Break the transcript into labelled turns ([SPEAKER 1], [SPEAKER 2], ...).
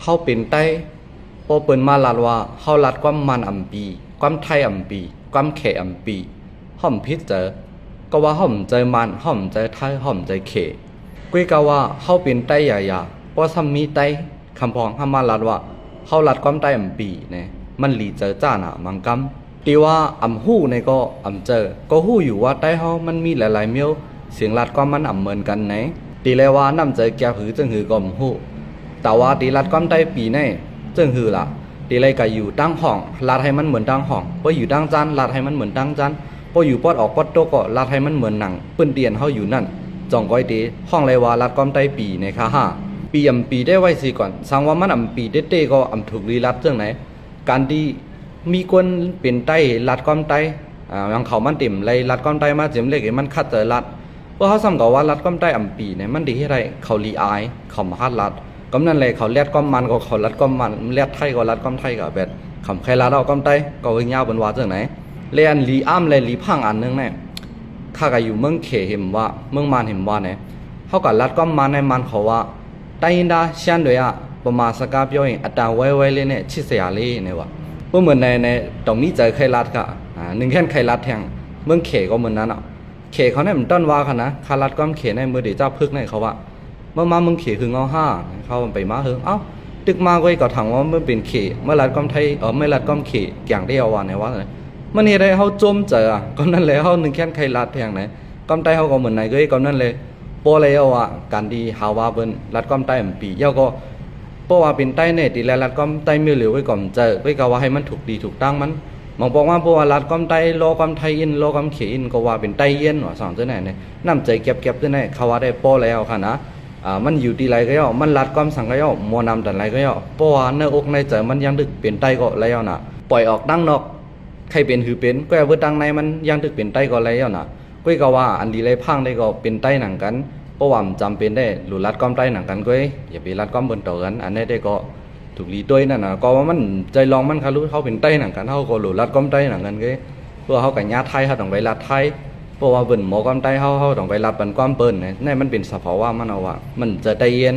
[SPEAKER 1] เขาเป็นไต้พอเปินมาลัดว่าเขาลัดความมันอ่ำปีความไทยอ่ำปีความเขอ่ำปีห่อมพิษเจอก็ว่าห่อมใจมันห่อมใจไทยห่อมใจเขกุ้ยกะว่าเขาเป็นไต้ใหญ่ๆเพราะซ้ำมีไต้คำพองห้ามาลัดว่าเขาลัดความไต้อ่ำปีเนี่ยมันหลีเจอจ้าหนามังกำตีว่าอ่ำหู้ในก็อ่ำเจอก็หู้อยู่ว่าไต้เขามันมีหลายๆเมียวเสียงลัดความมันอ่ำเหมือนกันไหนตีเลยว่าน้ำใจแก่หือจึงหือกอมหู้แต่ว่าตีลัดความไต้ปีในจึงหือละตีเลยก็อยู่ตั้งห้องลัดให้มันเหมือนตั้งห้องพออยู่ตั้งจานลัดให้มันเหมือนตั้งจานพออยู่ปอดออกปอดโตก็ลัดให้มันเหมือนหนังปืนเตียนเขาอยู่นั่นจ่องก้อยตีห้องเลยว่าลัดความไต้ปีในค่ะห้าปีอ่ำปีได้ไว้สิก่อนสังว่ามันอ่ำปีเต้ก็อ่ำถูกรีลัดเรื่องไหนการที่มีคนเป็นไต้ลัดความไต้ยังเขามันติ่มเลยลัดความไต้มาเจ็มเล็กมันคัดเจอลัดเพราะเขาซ้ำกับว่าลัดความไต้อ่ำปีเนี่ยมันดีให้ไรเขาลีอายเขามาฮัดลัดก็นั่นเลยเขาเลียดก้อมมันก็เขาลัดก้อมมันเลียดไทยก็ลัดก้อมไทยกับแบบคำใครลัดเอาก้อมไทยก็วิ่งยาวบนว่าจังไหนเลียนลีอ้ามเลยลีพังอันนึงเนี่ยข้าก็อยู่เมืองเขเห็นว่าเมืองมันเห็นว่าเนี่ยเขากับลัดก้อมมันในมันเขาว่าไต้ยินดาเชียนด้วยอะประมาณสกาเปียวเองอัตราไว้เลยเนี่ยชิเสียเลยเนี่ยว่าเมื่อเหมือนในตรงนี้เจอใครลัดก็หนึ่งแค่ใครลัดแทงเมืองเขก็เหมือนนั้นอ่ะเขเขาเนี่ยมันต้นว่ากันนะคาลัดก้อมเขในมือเดี๋ยวเจ้าพึกในเขาว่าเมื่อมามึงเขคือเงาห้าเขาไปมาเฮงเอ้าตึกมาไว้ก็ถังว่ามันเป็นเขเมื่อรัดก้อมไทยไม่รัดก้อมเขอย่างเดียววันไหนว่าเลยมันเห็นได้เขาจมเจอก็นั่นเลยเขาหนึ่งแค่ใครรัดแทงไหนก้อมไทยเขาก็เหมือนไหนก็นั่นเลยโปเลยเอาอ่ะการดีหาว่าเป็นรัดก้อมไทยปีเย้าก็เพราะว่าเป็นไต้เนี่ยตีแล้วรัดก้อมไต้ไม่เหลือไว้ก่อนเจอไว้ก็ว่าให้มันถูกดีถูกตั้งมันมองบอกว่าเพราะว่ารัดก้อมไต้โลก้อมไทยอินโลก้อมเขอินก็ว่าเป็นไต้เย็นว่าสองเจ้าไหนเนี่ยน้ำใจเก็บตัวไหนเขาว่าได้โปแล้วค่ะนะมันอยู่ที่ไรก็ย่อมันรัดก้อมสังก็ย่อมัวนำแต่ไรก็ย่อเพราะว่าเนื้ออกในใจมันยังดึกเป็นไต้ก็แล้วนะปล่อยออกดังนอกใครเป็นหือเป็นก็เอาไว้ดังในมันยังดึกเป็นไต้ก็แล้วนะก็ว่าอันดีไรพังได้ก็เป็นไต้หนังกันเพราะว่าจำเป็นได้หลุดรัดก้อมไต้หนังกันก็อย่าไปรัดก้อมบนต่อกันอันนี้ได้ก็ถูกลีด้วยนั่นนะก็ว่ามันใจลองมันเขารู้เขาเป็นไต้หนังกันเขาก็หลุดรัดก้อมไต้หนังกันก็เพื่อเขากับญาติไทยเขาต้องไปรัดไทยเพราะว่าเป็นหมอก้อมไต้เขาต้องไปรัดเป็นก้อมเปิ้ลเนี่ยนี่มันเป็นสภาวะมันเอาว่ามันจะใจเย็น